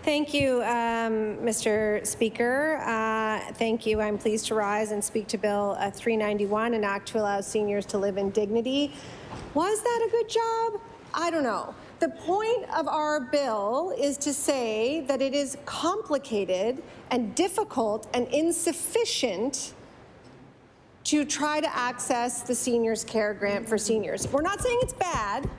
Thank you, Mr. Speaker. Thank you. I'm pleased to rise and speak to Bill 391, an act to allow seniors to live in dignity. Was that a good job? I don't know. The point of our bill is to say that it is complicated and difficult and insufficient to try to access the Seniors Care Grant for seniors. We're not saying it's bad.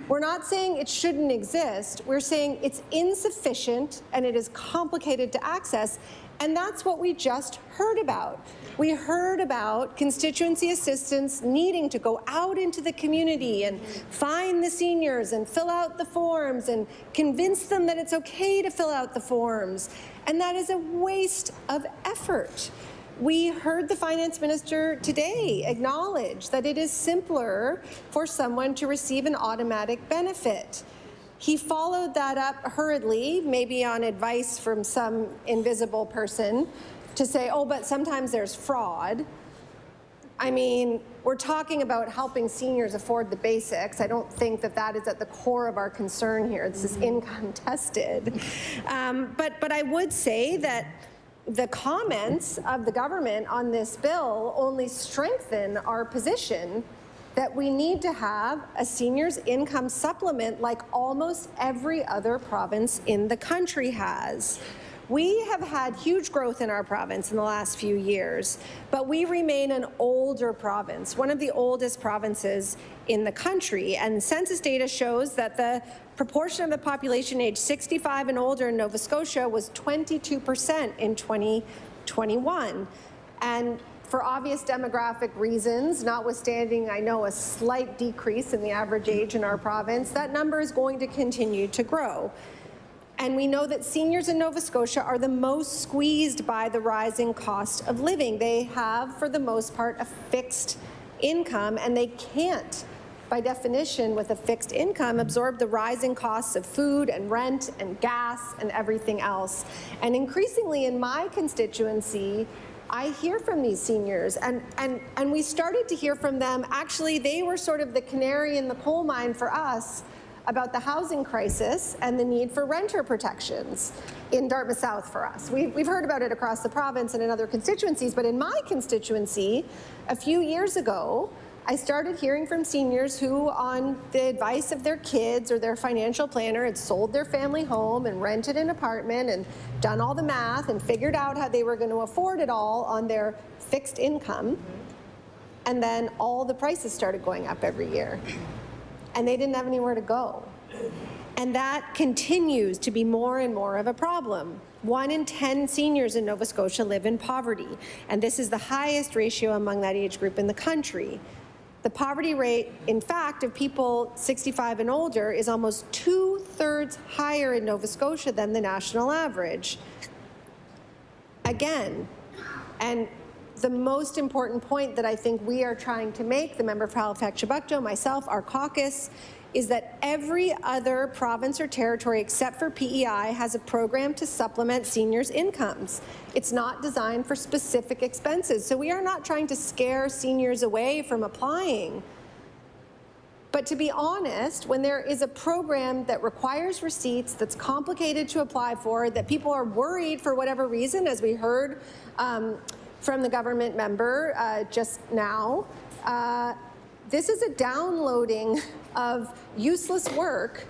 We're not saying it shouldn't exist. We're saying it's insufficient and it is complicated to access, and that's what we just heard about. We heard about constituency assistants needing to go out into the community and find the seniors and fill out the forms and convince them that it's okay to fill out the forms, and that is a waste of effort. We heard the finance minister today acknowledge that it is simpler for someone to receive an automatic benefit. He followed that up hurriedly, maybe on advice from some invisible person, to say, oh, but sometimes there's fraud. I mean, we're talking about helping seniors afford the basics. I don't think that that is at the core of our concern here. This is income tested. But I would say that the comments of the government on this bill only strengthen our position that we need to have a seniors income supplement like almost every other province in the country has. We have had huge growth in our province in the last few years, but we remain an older province, one of the oldest provinces in the country. And census data shows that the proportion of the population aged 65 and older in Nova Scotia was 22% in 2021. And for obvious demographic reasons, notwithstanding, I know, a slight decrease in the average age in our province, that number is going to continue to grow. And we know that seniors in Nova Scotia are the most squeezed by the rising cost of living. They have, for the most part, a fixed income, and they can't, by definition, with a fixed income, absorb the rising costs of food and rent and gas and everything else. And increasingly in my constituency, I hear from these seniors, and we started to hear from them. Actually, they were sort of the canary in the coal mine for us about the housing crisis and the need for renter protections in Dartmouth South for us. We've heard about it across the province and in other constituencies, but in my constituency, a few years ago, I started hearing from seniors who, on the advice of their kids or their financial planner, had sold their family home and rented an apartment and done all the math and figured out how they were going to afford it all on their fixed income. And then all the prices started going up every year. And they didn't have anywhere to go. And that continues to be more and more of a problem. 1 in 10 seniors in Nova Scotia live in poverty, and this is the highest ratio among that age group in the country. The poverty rate, in fact, of people 65 and older is almost 2/3 higher in Nova Scotia than the national average. Again, and the most important point that I think we are trying to make, the member for Halifax-Chebucto, myself, our caucus, is that every other province or territory except for PEI has a program to supplement seniors' incomes. It's not designed for specific expenses. So we are not trying to scare seniors away from applying. But to be honest, when there is a program that requires receipts, that's complicated to apply for, that people are worried for whatever reason, as we heard from the government member just now, this is a downloading of useless work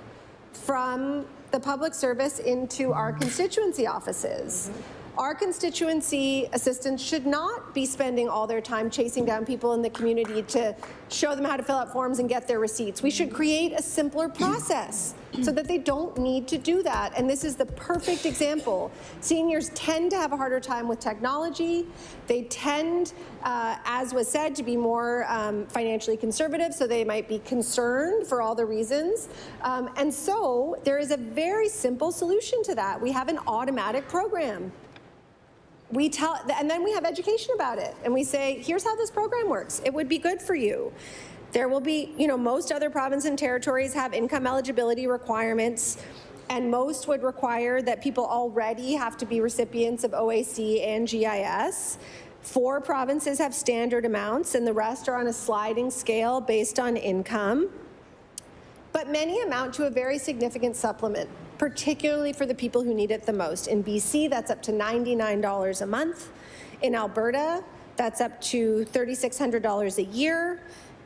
from the public service into our constituency offices. Our constituency assistants should not be spending all their time chasing down people in the community to show them how to fill out forms and get their receipts. We should create a simpler process so that they don't need to do that. And this is the perfect example. Seniors tend to have a harder time with technology. They tend, as was said, to be more financially conservative, so they might be concerned for all the reasons. And so there is a very simple solution to that. We have an automatic program. And then we have education about it, and we say, here's how this program works. It would be good for you. There will be, most other provinces and territories have income eligibility requirements, and most would require that people already have to be recipients of OAC and GIS. 4 provinces have standard amounts, and the rest are on a sliding scale based on income. But many amount to a very significant supplement, particularly for the people who need it the most. In BC, that's up to $99 a month. In Alberta, that's up to $3,600 a year.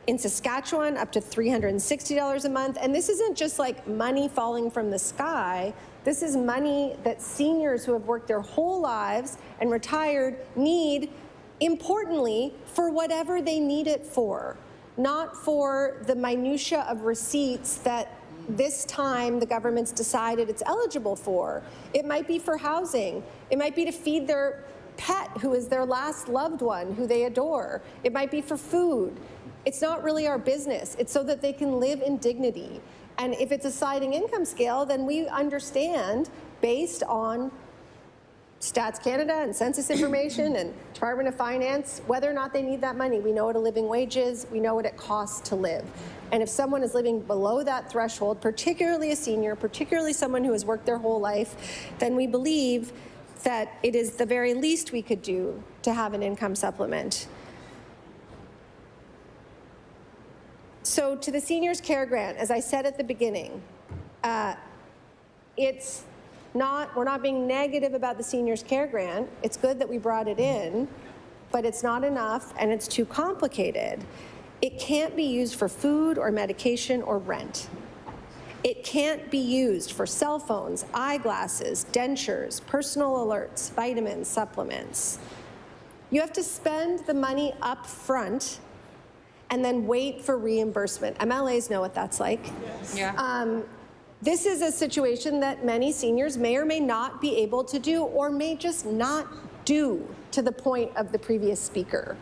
In Saskatchewan, up to $360 a month. And this isn't just like money falling from the sky. This is money that seniors who have worked their whole lives and retired need, importantly, for whatever they need it for, not for the minutia of receipts that this time the government's decided it's eligible for. It might be for housing. It might be to feed their pet who is their last loved one who they adore. It might be for food. It's not really our business. It's so that they can live in dignity. And if it's a sliding income scale, then we understand, based on Stats Canada and census information and Department of Finance, whether or not they need that money. We know what a living wage is. We know what it costs to live. And if someone is living below that threshold, particularly a senior, particularly someone who has worked their whole life, then we believe that it is the very least we could do to have an income supplement. So to the Seniors Care Grant, as I said at the beginning, we're not being negative about the Seniors Care Grant. It's good that we brought it in, but it's not enough and it's too complicated. It can't be used for food or medication or rent. It can't be used for cell phones, eyeglasses, dentures, personal alerts, vitamins, supplements. You have to spend the money up front and then wait for reimbursement. MLAs know what that's like. Yes. Yeah. This is a situation that many seniors may or may not be able to do, or may just not do, to the point of the previous speaker.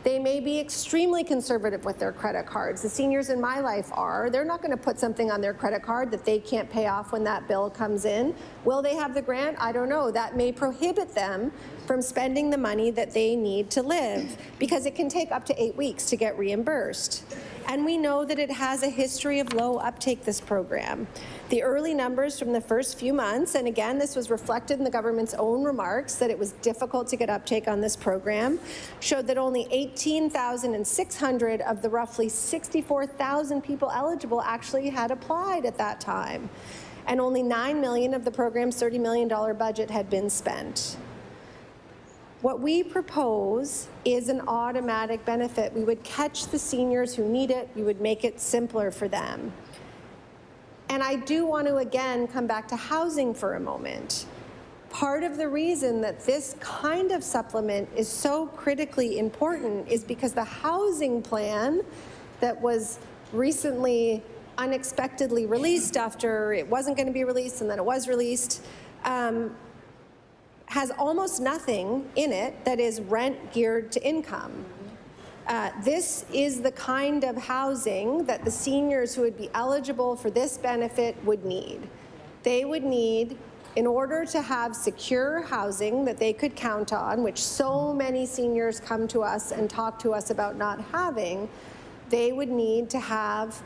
They may be extremely conservative with their credit cards. The seniors in my life are. They're not going to put something on their credit card that they can't pay off when that bill comes in. Will they have the grant? I don't know. That may prohibit them from spending the money that they need to live, because it can take up to 8 weeks to get reimbursed. And we know that it has a history of low uptake, this program. The early numbers from the first few months, and again, this was reflected in the government's own remarks, that it was difficult to get uptake on this program, showed that only 18,600 of the roughly 64,000 people eligible actually had applied at that time. And only $9 million of the program's $30 million budget had been spent. What we propose is an automatic benefit. We would catch the seniors who need it. We would make it simpler for them. And I do want to again come back to housing for a moment. Part of the reason that this kind of supplement is so critically important is because the housing plan that was recently unexpectedly released after it wasn't going to be released and then it was released, has almost nothing in it that is rent geared to income. This is the kind of housing that the seniors who would be eligible for this benefit would need. They would need, in order to have secure housing that they could count on, which so many seniors come to us and talk to us about not having, they would need to have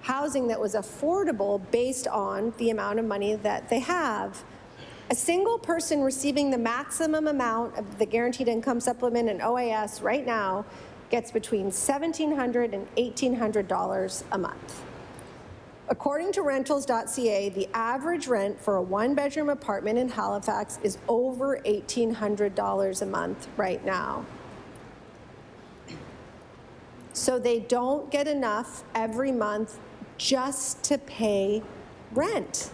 housing that was affordable based on the amount of money that they have. A single person receiving the maximum amount of the guaranteed income supplement and OAS right now gets between $1,700 and $1,800 a month. According to rentals.ca, the average rent for a one-bedroom apartment in Halifax is over $1,800 a month right now. So they don't get enough every month just to pay rent.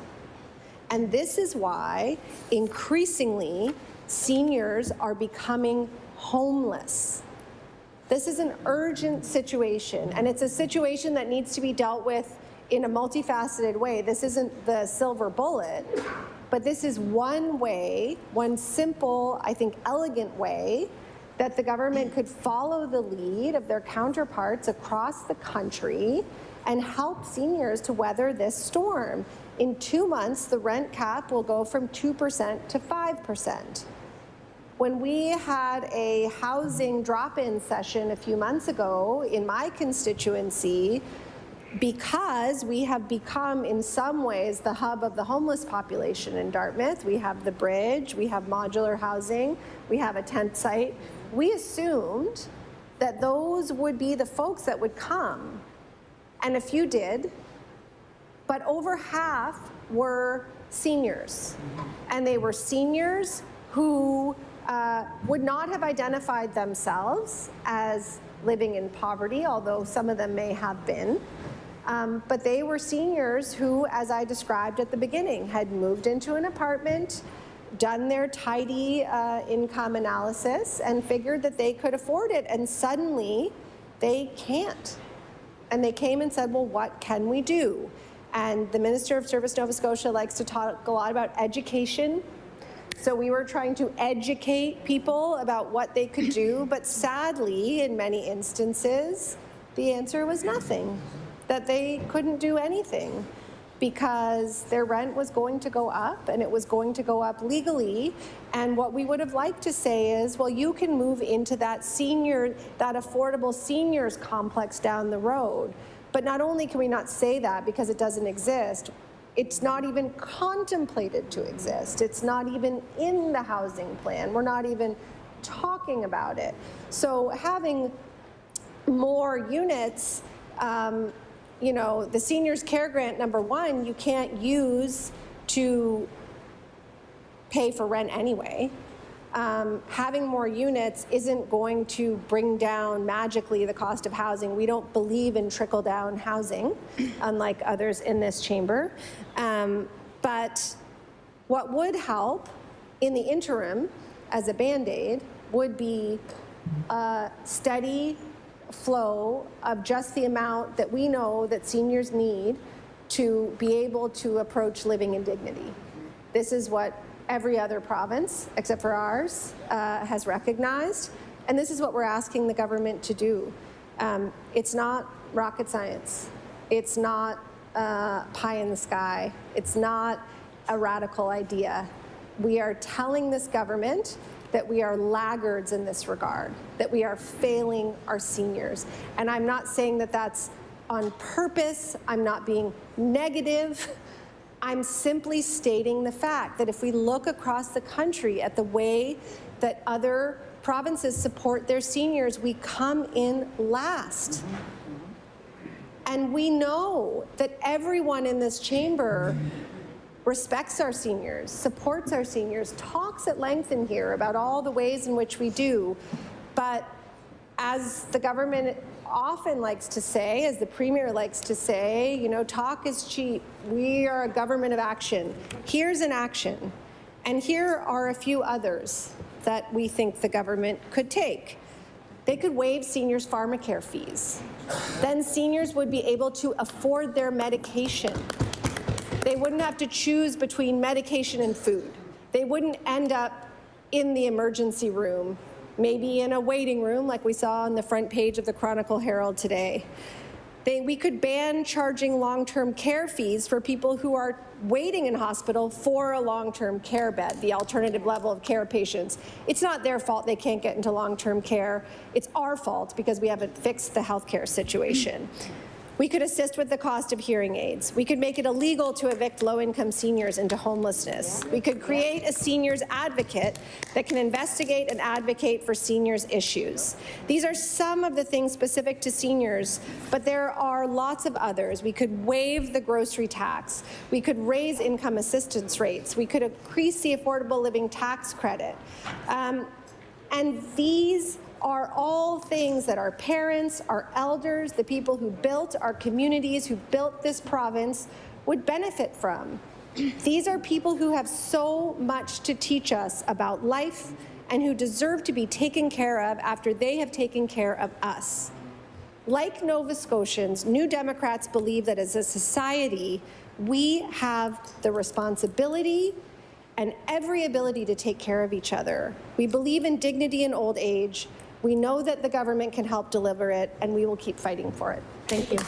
And this is why, increasingly, seniors are becoming homeless. This is an urgent situation, and it's a situation that needs to be dealt with in a multifaceted way. This isn't the silver bullet, but this is one way, one simple, I think elegant way, that the government could follow the lead of their counterparts across the country and help seniors to weather this storm. In 2 months, the rent cap will go from 2% to 5%. When we had a housing drop-in session a few months ago in my constituency, because we have become in some ways the hub of the homeless population in Dartmouth, we have the bridge, we have modular housing, we have a tent site, we assumed that those would be the folks that would come. And a few did, but over half were seniors. And they were seniors who would not have identified themselves as living in poverty, although some of them may have been. But they were seniors who, as I described at the beginning, had moved into an apartment, done their tidy income analysis, and figured that they could afford it, and suddenly they can't. And they came and said, well, what can we do? And the Minister of Service Nova Scotia likes to talk a lot about education. So we were trying to educate people about what they could do, but sadly, in many instances, the answer was nothing, that they couldn't do anything because their rent was going to go up, and it was going to go up legally. And what we would have liked to say is, well, you can move into that affordable seniors complex down the road. But not only can we not say that because it doesn't exist, it's not even contemplated to exist. It's not even in the housing plan. We're not even talking about it. So having more units, you know, the Seniors Care Grant, number one, you can't use to pay for rent anyway. Having more units isn't going to bring down magically the cost of housing. We don't believe in trickle-down housing, unlike others in this chamber. But what would help in the interim as a Band-Aid would be a steady flow of just the amount that we know that seniors need to be able to approach living in dignity. This is what every other province, except for ours, has recognized, and this is what we're asking the government to do. It's not rocket science. It's not pie in the sky. It's not a radical idea. We are telling this government that we are laggards in this regard, that we are failing our seniors. And I'm not saying that that's on purpose. I'm not being negative. I'm simply stating the fact that if we look across the country at the way that other provinces support their seniors, we come in last. And we know that everyone in this chamber respects our seniors, supports our seniors, talks at length in here about all the ways in which we do. But as the government often likes to say, as the Premier likes to say, you know, talk is cheap. We are a government of action. Here's an action. And here are a few others that we think the government could take. They could waive seniors' pharmacare fees. Then seniors would be able to afford their medication. They wouldn't have to choose between medication and food. They wouldn't end up in the emergency room, maybe in a waiting room like we saw on the front page of the Chronicle Herald today. We could ban charging long-term care fees for people who are waiting in hospital for a long-term care bed, the alternative level of care patients. It's not their fault they can't get into long-term care. It's our fault because we haven't fixed the healthcare situation. We could assist with the cost of hearing aids. We could make it illegal to evict low-income seniors into homelessness. We could create a seniors advocate that can investigate and advocate for seniors' issues. These are some of the things specific to seniors, but there are lots of others. We could waive the grocery tax. We could raise income assistance rates. We could increase the affordable living tax credit. And these are all things that our parents, our elders, the people who built our communities, who built this province, would benefit from. These are people who have so much to teach us about life and who deserve to be taken care of after they have taken care of us. Like Nova Scotians, New Democrats believe that as a society, we have the responsibility and every ability to take care of each other. We believe in dignity in old age. We know that the government can help deliver it, and we will keep fighting for it. Thank you.